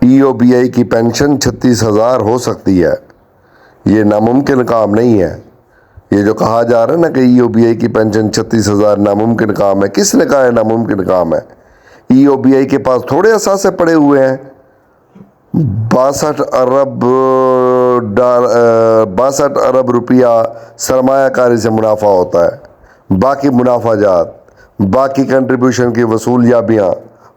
EOBI کی pension 36,000 ہو سکتی ہے، یہ ناممکن کام نہیں ہے۔ یہ جو کہا جا رہا ہے نا کہ EOBI کی پینشن 36,000 ناممکن کام ہے، کس نے کہا ہے ناممکن کام ہے؟ EOBI کے پاس تھوڑے اثاثے پڑے ہوئے ہیں۔ 62 ارب روپیہ سرمایہ کاری سے منافع ہوتا ہے، باقی منافع جات، باقی کنٹریبیوشن کی وصولیابیاں،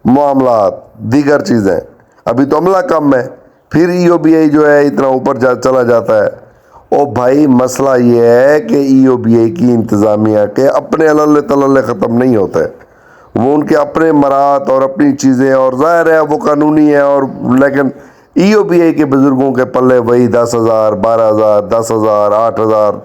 معاملات، دیگر چیزیں، ابھی تو عملہ کم ہے، پھر EOBI جو ہے اتنا اوپر چلا جاتا ہے۔ او بھائی مسئلہ یہ ہے کہ EOBI کی انتظامیہ کے اپنے علل تلل ختم نہیں ہوتے، وہ ان کے اپنے مرات اور اپنی چیزیں، اور ظاہر ہے وہ قانونی ہے، اور لیکن EOBI کے بزرگوں کے پلے وہی 10,000، 12,000، 10,000، 8,000،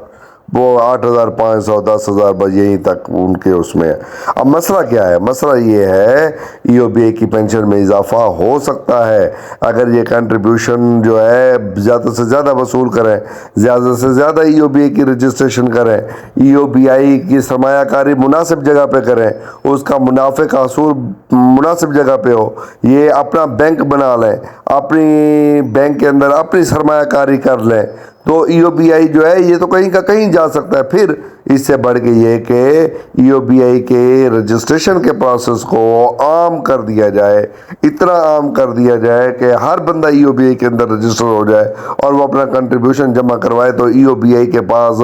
وہ 8,500، 10,000، بس یہیں تک ان کے اس میں ہے۔ اب مسئلہ کیا ہے؟ مسئلہ یہ ہے EOBI کی پینشن میں اضافہ ہو سکتا ہے اگر یہ کنٹریبیوشن جو ہے زیادہ سے زیادہ وصول کریں، زیادہ سے زیادہ EOBI کی رجسٹریشن کریں، EOBI کی سرمایہ کاری مناسب جگہ پہ کریں، اس کا منافع کا حصول مناسب جگہ پہ ہو، یہ اپنا بینک بنا لیں، اپنی بینک کے اندر اپنی سرمایہ کاری کر لیں، تو EOBI جو ہے یہ تو کہیں کا کہیں جا سکتا ہے۔ پھر اس سے بڑھ کے یہ کہ EOBI کے رجسٹریشن کے پروسیس کو عام کر دیا جائے، اتنا عام کر دیا جائے کہ ہر بندہ EOBI کے اندر رجسٹر ہو جائے اور وہ اپنا کنٹریبیوشن جمع کروائے، تو EOBI کے پاس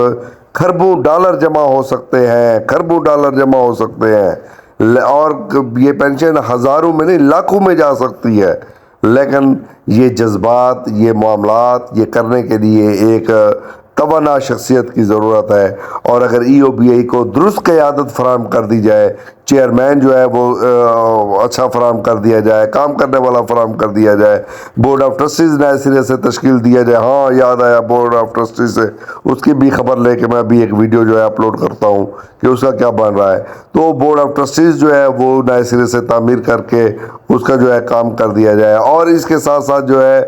کھربوں ڈالر جمع ہو سکتے ہیں، کھربوں ڈالر جمع ہو سکتے ہیں، اور یہ پینشن ہزاروں میں نہیں لاکھوں میں جا سکتی ہے۔ لیکن یہ جذبات، یہ معاملات، یہ کرنے کے لیے ایک توانا شخصیت کی ضرورت ہے، اور اگر EOBI کو درست قیادت فراہم کر دی جائے، چیئرمین جو ہے وہ اچھا فراہم کر دیا جائے، کام کرنے والا فراہم کر دیا جائے، بورڈ آف ٹرسٹیز نئے سرے سے تشکیل دیا جائے۔ ہاں یاد آیا بورڈ آف ٹرسٹیز سے، اس کی بھی خبر لے کے میں بھی ایک ویڈیو جو ہے اپلوڈ کرتا ہوں کہ اس کا کیا بن رہا ہے۔ تو بورڈ آف ٹرسٹیز جو ہے وہ نئے سرے سے تعمیر کر کے اس کا جو ہے کام کر دیا جائے، اور اس کے ساتھ ساتھ جو ہے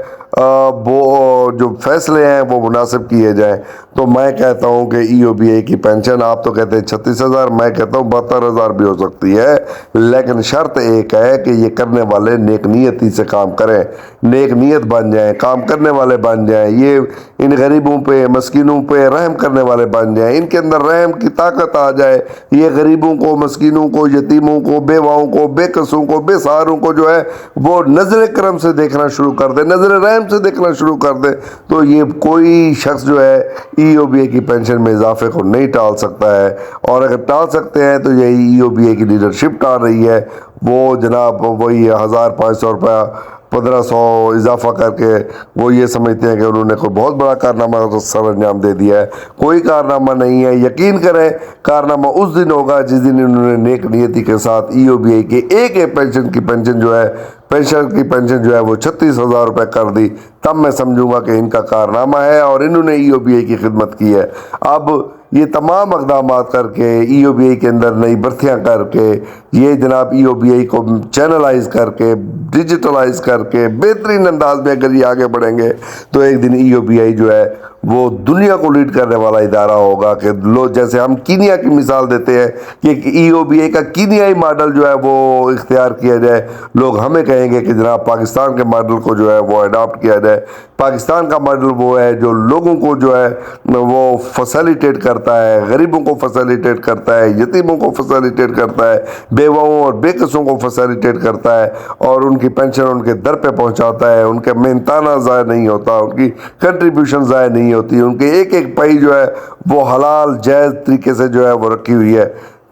وہ جو فیصلے ہیں وہ مناسب کیے جائیں۔ تو میں کہتا ہوں کہ EOBI کی پینشن، آپ تو کہتے ہیں 36,000، میں کہتا ہوں 72,000 بھی ہو سکتی ہے، لیکن شرط ایک ہے کہ یہ کرنے والے نیک نیتی سے کام کریں، نیک نیت بن جائیں، کام کرنے والے بن جائیں، یہ ان غریبوں پہ، مسکینوں پہ رحم کرنے والے بن جائیں، ان کے اندر رحم کی طاقت آ جائے، یہ غریبوں کو، مسکینوں کو، یتیموں کو، بیواؤں کو، بے کسوں کو، بے سہاروں کو جو ہے وہ نظر کرم سے دیکھنا شروع کر دے، نظر رحم سے دیکھنا شروع کر دے، تو یہ کوئی شخص جو ہے EOBI کی پینشن میں اضافے کو نہیں ٹال سکتا ہے۔ اور اگر ٹال سکتے ہیں تو یہی EOBI کی لیڈرشپ ٹال رہی ہے، وہ جناب وہی 1,500 روپیہ 1,500 اضافہ کر کے وہ یہ سمجھتے ہیں کہ انہوں نے کوئی بہت بڑا کارنامہ سر انجام دے دیا ہے۔ کوئی کارنامہ نہیں ہے، یقین کریں کارنامہ اس دن ہوگا جس دن انہوں نے نیک نیتی کے ساتھ EOBI کے ایک پینشن کی پینشن جو ہے وہ 36,000 روپے کر دی، تب میں سمجھوں گا کہ ان کا کارنامہ ہے اور انہوں نے EOBI کی خدمت کی ہے۔ اب یہ تمام اقدامات کر کے EOBI کے اندر نئی برتیاں کر کے، یہ جناب EOBI کو چینلائز کر کے، ڈیجیٹلائز کر کے بہترین انداز میں اگر یہ آگے بڑھیں گے تو ایک دن EOBI جو ہے وہ دنیا کو لیڈ کرنے والا ادارہ ہوگا، کہ لوگ جیسے ہم کینیا کی مثال دیتے ہیں کہ EOBI کا کینیائی ماڈل جو ہے وہ اختیار کیا جائے، لوگ ہمیں کہیں گے کہ جناب پاکستان کے ماڈل کو جو ہے وہ اڈاپٹ کیا جائے۔ پاکستان کا ماڈل وہ ہے جو لوگوں کو جو ہے وہ فیسیلیٹیٹ کرتا ہے، غریبوں کو فیسیلیٹیٹ کرتا ہے، یتیموں کو فیسیلیٹیٹ کرتا ہے، بیواؤں اور بے قصوں کو فیسیلیٹیٹ کرتا ہے، اور ان کی پینشن ان کے در پہ پہنچاتا ہے، ان کے محنتانہ ضائع نہیں ہوتا، ان کی کنٹریبیوشن ضائع نہیں ہوتی، ان کے ایک ایک پائی جو ہے وہ حلال جائز طریقے سے جو ہے وہ رکھی ہوئی ہے،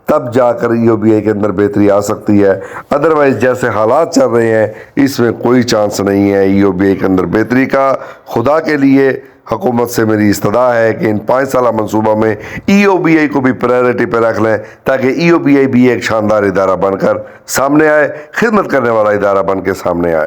تب جا کر EOBI کے اندر بہتری آ سکتی ہے۔ ادروائز جیسے حالات چل رہے ہیں اس میں کوئی چانس نہیں ہے EOBI کے اندر بہتری کا۔ خدا کے لیے حکومت سے میری استدعا ہے کہ ان 5 سالہ منصوبہ میں EOBI کو بھی پرائیورٹی پہ رکھ لیں، تاکہ EOBI بھی ایک شاندار ادارہ بن کر سامنے آئے، خدمت کرنے والا ادارہ بن کے سامنے آئے۔